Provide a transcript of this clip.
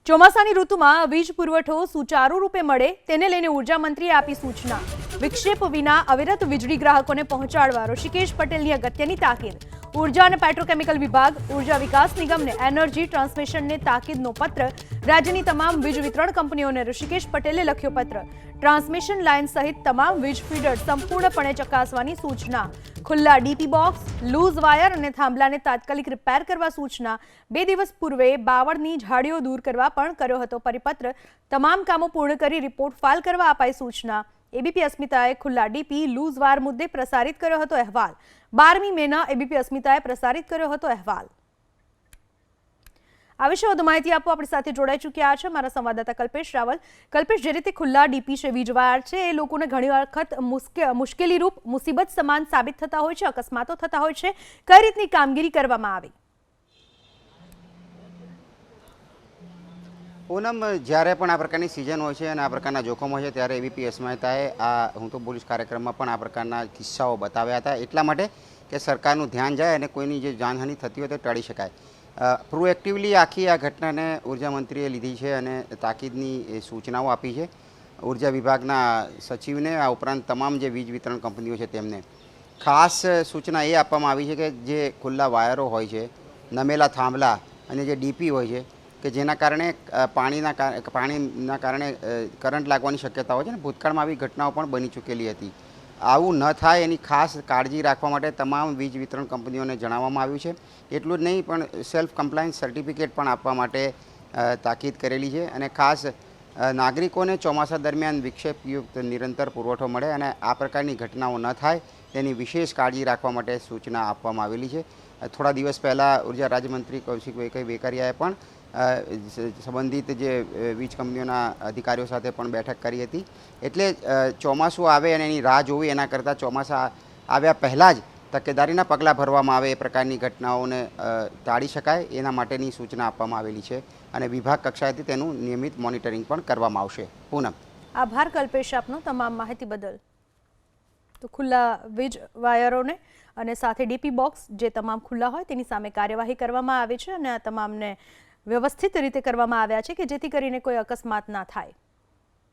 ચોમાસાની ઋતુમાં વીજ પુરવઠો સુચારુ રૂપે મળે તેને લઈને ઉર્જા મંત્રીએ આપી સૂચના। વિક્ષેપ વિના અવિરત વીજળી ગ્રાહકોને પહોંચાડવા ઋષિકેશ પટેલની અગત્યની તાકીદ। ઉર્જા અને પેટ્રોકેમિકલ વિભાગ, ઉર્જા વિકાસ નિગમને એનર્જી ટ્રાન્સમિશનને તાકીદનો પત્ર। રાજ્યની તમામ વીજ વિતરણ કંપનીઓને ઋષિકેશ પટેલે લખ્યો પત્ર। ટ્રાન્સમિશન લાઇન સહિત તમામ વીજ ફીડર સંપૂર્ણપણે ચકાસવાની સૂચના। ખુલ્લા ડીપી બોક્સ, લૂઝ વાયર અને થાંભલાને તાત્કાલિક રિપેર કરવા સૂચના। 2 દિવસ પૂર્વે બાવળની ઝાડીઓ દૂર કરવા પણ કર્યો હતો પરિપત્ર। તમામ કામો પૂર્ણ કરી રિપોર્ટ ફાઇલ કરવા અપાઈ સૂચના। એબીપી અસ્મિતાએ ખુલ્લા ડીપી, લૂઝ વાયર મુદ્દે પ્રસારિત કર્યો હતો અહેવાલ। 12મી મેના એબીપી અસ્મિતાએ પ્રસારિત કર્યો હતો અહેવાલ। આ વિશે વધુ માહિતી આપવા આપણી સાથે જોડાઈ ચૂક્યા છે મારા સંવાદદાતા કલ્પેશ રાવલ। કલ્પેશ, જે રીતે ખુલ્લા ડીપી છે, વીજ વાયર છે, એ લોકોને ઘણી વખત મુશ્કેલીરૂપ, મુસીબત સમાન સાબિત થતા હોય છે, અકસ્માતો થતા હોય છે। કઈ રીતની કામગીરી કરવામાં આવી? પૂનમ, જ્યારે પણ આ પ્રકારની સિઝન હોય છે અને આ પ્રકારના જોખમ હોય છે ત્યારે એબીપી અસ્મિતાએ આ હું તો બોલીશ કાર્યક્રમમાં પણ આ પ્રકારના કિસ્સાઓ બતાવ્યા હતા, એટલા માટે કે સરકારનું ધ્યાન જાય અને કોઈની જે જાનહાનિ થતી હોય તો ટાળી શકાય। પ્રોએક્ટિવલી આખી આ ઘટનાને ઉર્જા મંત્રીએ લીધી છે અને તાકીદની સૂચનાઓ આપી છે ઉર્જા વિભાગના સચિવને। આ ઉપરાંત તમામ જે વીજ વિતરણ કંપનીઓ છે તેમને ખાસ સૂચના એ આપવામાં આવી છે કે જે ખુલ્લા વાયરો હોય છે, નમેલા થાંભલા અને જે ડીપી હોય છે કે જેના કારણે પાણીના કારણે કરંટ લાગવાની શક્યતા હોય છે ને ભૂતકાળમાં આવી ઘટનાઓ પણ બની ચૂકેલી હતી। આવું ન થાય એની ખાસ કાળજી રાખવા માટે તમામ વીજ વિતરણ કંપનીઓને જણાવવામાં આવ્યું છે। એટલું જ નહીં પણ સેલ્ફ કમ્પ્લાયન્સ સર્ટિફિકેટ પણ આપવા માટે તાકીદ કરેલી છે અને ખાસ નાગરિકોને ચોમાસા દરમિયાન વિક્ષેપયુક્ત નિરંતર પુરવઠો મળે અને આ પ્રકારની ઘટનાઓ ન થાય તેની વિશેષ કાળજી રાખવા માટે સૂચના આપવામાં આવેલી છે। થોડા દિવસ પહેલાં ઉર્જા રાજ્યમંત્રી કૌશિક વેકરિયાએ પણ સંબંધિત જે વીજ કંપનીઓના અધિકારીઓ સાથે પણ બેઠક કરી હતી। એટલે ચોમાસું આવે અને એની રાહ જોવી એના કરતાં ચોમાસા આવ્યા પહેલાં જ તકેદારીના પગલાં ભરવામાં આવે એ પ્રકારની ઘટનાઓને ટાળી શકાય એના માટેની સૂચના આપવામાં આવેલી છે અને વિભાગ કક્ષાએથી તેનું નિયમિત મોનિટરિંગ પણ કરવામાં આવશે। પૂનમ, આભાર કલ્પેશ આપનો તમામ માહિતી બદલ। તો ખુલ્લા વીજ વાયરોને અને સાથે ડીપી બોક્સ જે તમામ ખુલ્લા હોય તેની સામે કાર્યવાહી કરવામાં આવી છે અને આ તમામને વ્યવસ્થિત રીતે કરવામાં આવ્યા છે કે જેથી કરીને કોઈ અકસ્માત ના થાય।